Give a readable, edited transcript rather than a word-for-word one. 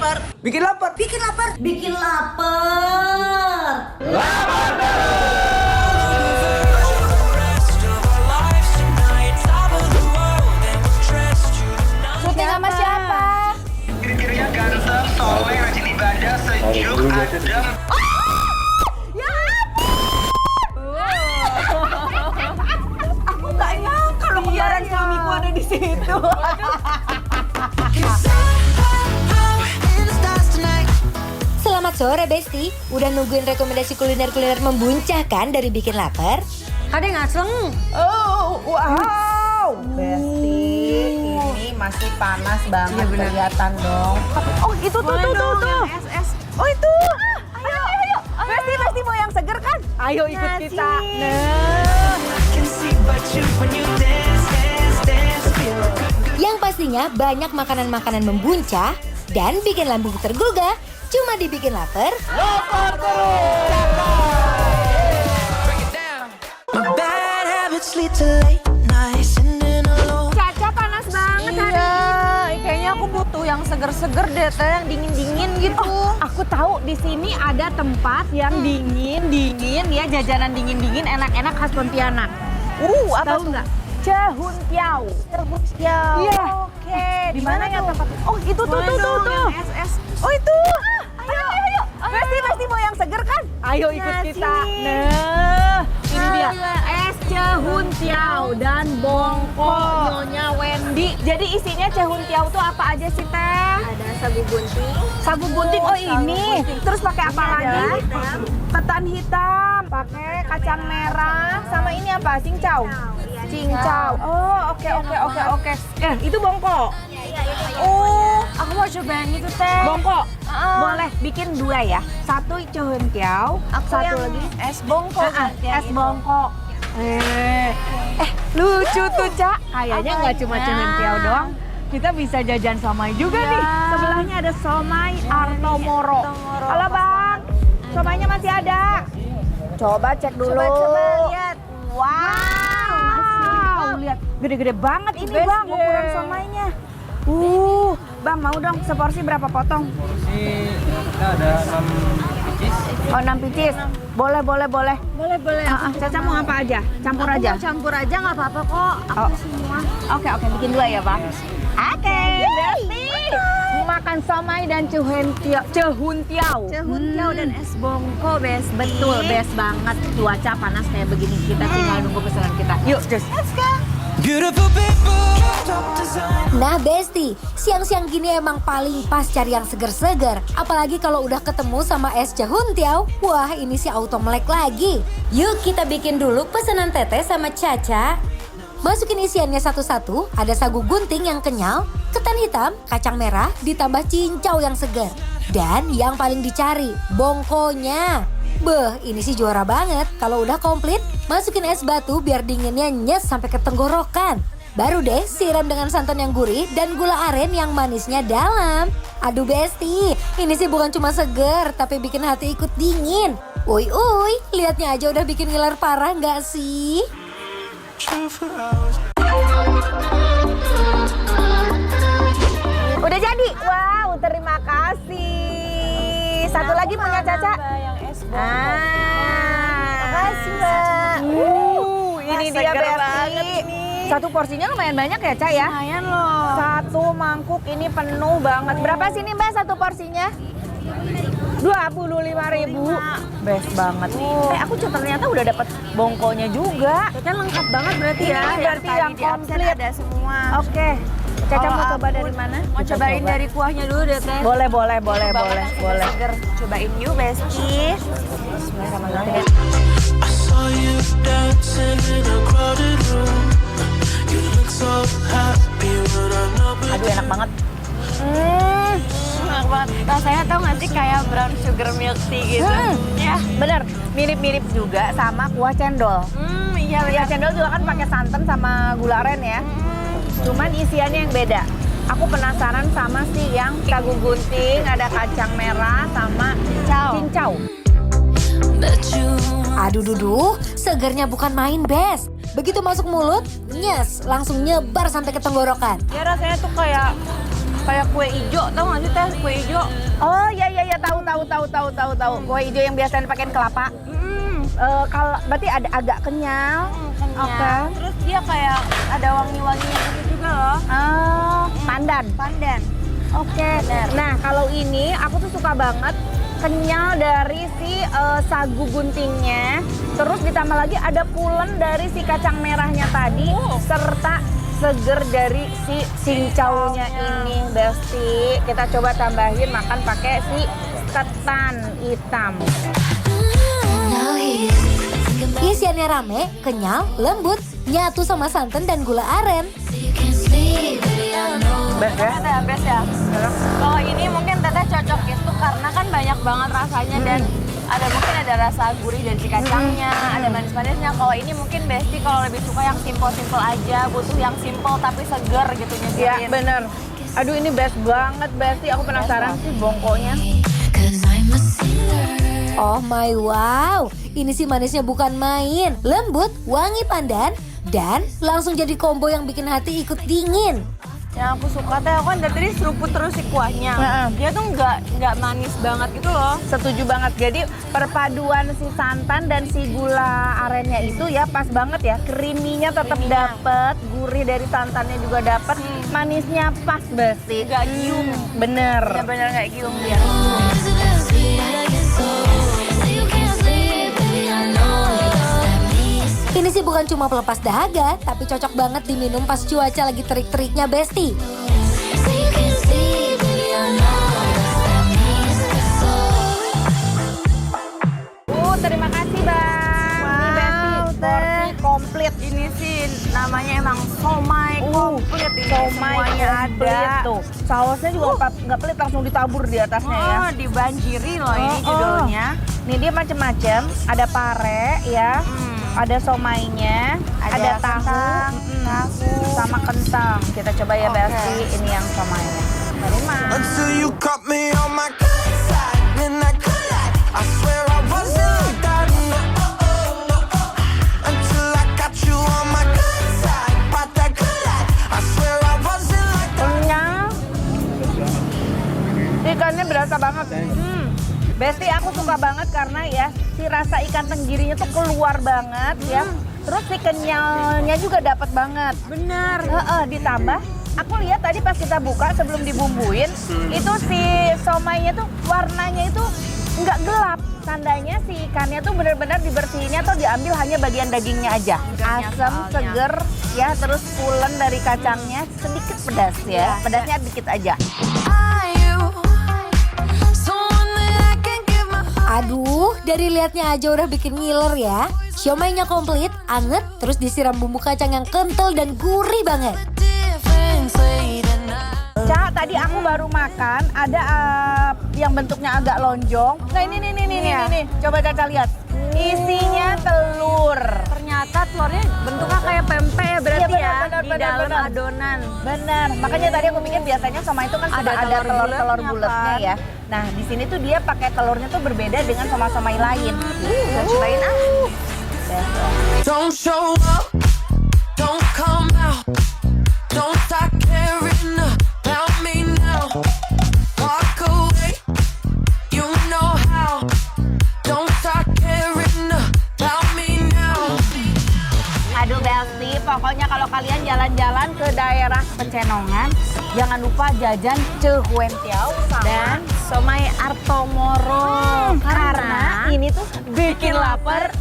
lapar. Bikin lapar. Bikin lapar. Bikin lapar. Lapar Syuting sama siapa? Kira-kira ganteng, soleh, rajin ibadah, sejuk, adem. Aku nggak nyangka kalau kembaran suamiku ada di situ. Selamat sore Besti, udah nungguin rekomendasi kuliner-kuliner membuncahkan dari Bikin Lapar? Ada ngaseng. Oh, wow. Besti, ini masih panas banget kelihatan dong. Oh, itu tuh. Oh, itu. Ayo. Besti mau yang seger kan? Ayo ikut kita. Nah. Yang pastinya banyak makanan-makanan membuncah dan bikin lambung tergugah. Cuma dibikin lapar. Lapar terus. Caca panas banget hari ini. Kayaknya aku butuh yang seger-seger deh, Teh, yang dingin-dingin gitu. Aku tahu di sini ada tempat yang dingin ya, jajanan dingin-dingin enak-enak khas Pontianak. Apa Tahu tuh? nggak? Cehuntiau. Iya. Oke, Di mana ya tempat? Oh, itu tuh. SS. Oh, itu. Ayo. Besti mau yang seger kan? Ayo ikut kita. Nah, Ini dia es Cehuntiau dan bongko Nyonya Wendy. Jadi isinya Cehuntiau tuh apa aja sih Teh? Ada sagu gunting. Sagu gunting, oh ini. Terus pakai apa lagi? Hitam. ketan hitam, pakai kacang merah, sama ini apa? Cincau. Cincau. Oh, oke. Itu bongko. Oh, Aku mau cobain itu Teh. bongko. Boleh bikin 2 ya. Satu Cehuntiau, satu lagi es bongko. es bongko. Lucu tuh, Cak. Kayaknya nggak cuma Cehuntiau doang. Kita bisa jajan somai juga nih. Sebelahnya ada somai Artomoro. Halo, Bang. Somainya masih ada. Coba cek dulu. Coba lihat. Wow, lihat gede-gede banget ini, Best Bang, deh. ukuran somainya. Bang, mau dong seporsi berapa potong? Ini kita ada 6 picis. Oh, 6 picis. Boleh. Boleh. Caca mau apa aja? Campur Aku aja. mau campur aja nggak apa-apa kok. Aku Oh. semua. Oke, bikin 2 ya, Bang. Oke, Besti. Makan somai dan cehuntiau. Cehuntiau dan es bongko best. Betul, best banget. Cuaca panas kayak begini, kita tinggal nunggu pesanan kita. Yuk, just. Let's go. Nah Besti, siang-siang gini emang paling pas cari yang seger-seger. Apalagi kalau udah ketemu sama es Cehuntiau. Wah, ini sih auto melek lagi. Yuk kita bikin dulu pesanan Teteh sama Caca. Masukin isiannya satu-satu, ada sagu gunting yang kenyal, ketan hitam, kacang merah, ditambah cincau yang segar. Dan yang paling dicari, bongkonya. Beh, ini sih juara banget. Kalau udah komplit, masukin es batu biar dinginnya nyes sampai ke tenggorokan. Baru deh siram dengan santan yang gurih dan gula aren yang manisnya dalam. Aduh Besti, ini sih bukan cuma seger, tapi bikin hati ikut dingin. Uy, liatnya aja udah bikin ngiler parah nggak sih? Udah jadi. Wow, terima kasih. Satu lagi punya Caca. Yang es bongko. Makasih, Mbak. Ini dia seger Besti. banget ini. Satu porsinya lumayan banyak ya, Cak ya? Lumayan loh. Satu mangkuk ini penuh banget. Berapa sih nih, Mbak, satu porsinya? 25.000. Best banget. Aku ternyata udah dapat bongkonya juga. Kan lengkap banget berarti Ini ya. berarti tadi yang di absen komplit. ada semua. Oke. Caca Kalau mau coba aku dari mana? Mau Kita cobain coba. dari kuahnya dulu deh Teh. Boleh. Seger. Cobain yuk Besti. Bismillahirrahmanirrahim. I saw you dancing in a crowded room. You look so happy when I'm not with Aduh, enak banget. Enak banget. Rasanya tau gak sih kayak brown sugar milk tea gitu. Ya. Bener, mirip-mirip juga sama kuah cendol. Iya Kuah cendol juga kan pakai santan sama gula aren ya. Cuman isiannya yang beda. Aku penasaran sama sih yang sagu gunting, ada kacang merah sama cincau. Aduh duduh, segernya bukan main Bes. Begitu masuk mulut, nyes, langsung nyebar sampai ke tenggorokan. Ya rasanya tuh kayak kue ijo, tau gak sih Teh? Kue ijo. Oh iya tahu. Kue hijau yang biasanya dipakein kelapa. Kalau berarti ada agak kenyal. Oke. Terus dia kayak ada wangi-wanginya gitu juga loh. Pandan. Pandan. Oke. Nah, kalau ini aku tuh suka banget kenyal dari si sagu guntingnya. Terus ditambah lagi ada pulen dari si kacang merahnya tadi serta seger dari si cincaunya ini, Besti. Kita coba tambahin makan pakai si ketan hitam. Isiannya rame, kenyal, lembut, nyatu sama santan dan gula aren. Best ya? Teteh best ya. Kalau ini mungkin teteh cocok itu karena kan banyak banget rasanya dan mungkin ada rasa gurih dari si kacangnya, ada manis-manisnya. Kalau ini mungkin Besti kalau lebih suka yang simple-simple aja, butuh yang simple tapi seger gitu nyediain. Iya, bener. Aduh, ini best banget, Besti. Aku penasaran sih bongkonya. Oh my wow, ini sih manisnya bukan main. Lembut, wangi pandan, dan langsung jadi combo yang bikin hati ikut dingin. Yang aku suka teh, aku kan dari tadi seruput terus si kuahnya. Dia tuh nggak manis banget gitu loh. Setuju banget. Jadi perpaduan si santan dan si gula arennya itu ya pas banget ya. Creamy-nya tetap dapet, gurih dari santannya juga dapet, manisnya pas Besti. Nggak giung. Bener. Ya bener nggak giung dia. Ini sih bukan cuma pelepas dahaga, tapi cocok banget diminum pas cuaca lagi terik-teriknya, Besti. Terima kasih Bang. Ini Besti, porsi komplit. Ini sih namanya emang somai komplit ini. Somai Semuanya komplit ada. tuh. Sausnya juga nggak pelit, langsung ditabur di atasnya ya. Dibanjiri loh ini judulnya. Nih dia macem-macem, ada pare ya, ada somainya, ada tahu, sama kentang. Kita coba ya Besti, ini yang somainya. Terima. Until you caught me on my good side, then I could lie. I swear I wasn't like that. Until I got you on my good side, but that could lie. I swear I wasn't like that. Kenyang. Ikannya berasa banget. Besti aku suka banget karena ya si rasa ikan tenggirinya tuh keluar banget ya. Terus si kenyalnya juga dapat banget. Bener. Ditambah aku lihat tadi pas kita buka sebelum dibumbuin itu si somainya tuh warnanya itu nggak gelap. Tandanya si ikannya tuh benar-benar dibersihinnya tuh diambil hanya bagian dagingnya aja. Asam, seger ya, terus pulen dari kacangnya, sedikit pedas ya. Pedasnya dikit aja. Aduh, dari liatnya aja udah bikin ngiler ya. Siomainya komplit, anget, terus disiram bumbu kacang yang kental dan gurih banget. Ca, tadi aku baru makan, ada yang bentuknya agak lonjong. Nah ini, coba Caca lihat. Isinya telur. Ternyata telurnya bentuknya kayak pempek ya berarti Iya, ya. Di dalam adonan. Bener, makanya tadi aku mikir biasanya sama itu kan sudah ada telur bulatnya ya. Nah di sini tuh dia pakai telurnya tuh berbeda dengan somai lain. Kita cobain Don't show up, don't come out, don't start caring about me now. Walk away, you know how. Don't start caring about me now. Aduh Besti, pokoknya kalau kalian jalan-jalan ke daerah Pecenongan, jangan lupa jajan Cehuentiao dan Somai Artomoro. karena ini tuh bikin lapar